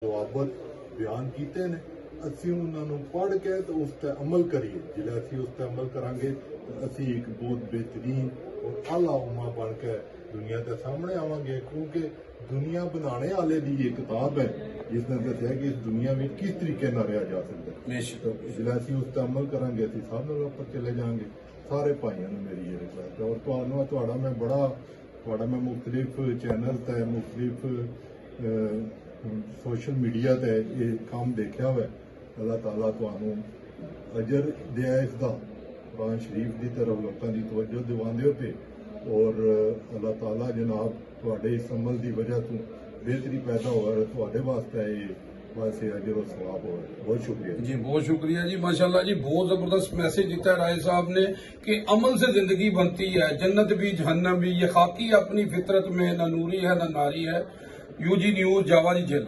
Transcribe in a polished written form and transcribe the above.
जवाबत बयान किए ने असी उन्होंने पढ़ के तो उस पर अमल करिए। जिले असी उस पर अमल करांगे तो असी एक बहुत बेहतरीन और आला उम्मा बन के दुनिया के सामने आवांगे। क्योंकि दुनिया बनाने वाले की ये किताब है जिसने दसिया कि इस दुनिया में किस तरीके न रहा जा सकता है। तो जिले असी उस पर अमल करांगे असी सब लोग ऊपर चले जाएंगे। सारे भाइयों ने मेरी ये रिक्वेस्ट है। और तुहाड़ा मैं बड़ा तुहाड़ा मैं मुख्तलिफ चैनल ते मुख्तलिफ सोशल मीडिया ते ये काम देखा हुआ है। अल्लाह ताला तुहानू अजर दिया इसका कुरान शरीफ की तरफ लोगों की तवज्जो दिवांदे पे और अल्लाह ताला जनाब तुहाडे इस अमल की वजह तो बेहतरी पैदा हो तुहाडे वास्ते ये वास्ते अजर और सवाब हो। बहुत शुक्रिया जी, बहुत शुक्रिया जी। माशाल्लाह जी, बहुत जबरदस्त मैसेज दिता है राय साहब ने कि अमल से जिंदगी बनती है, जन्नत भी जहन्नम भी। ये खाकी अपनी फितरत में न नूरी है न नारी है। यूजी न्यूज जावा जी जेल।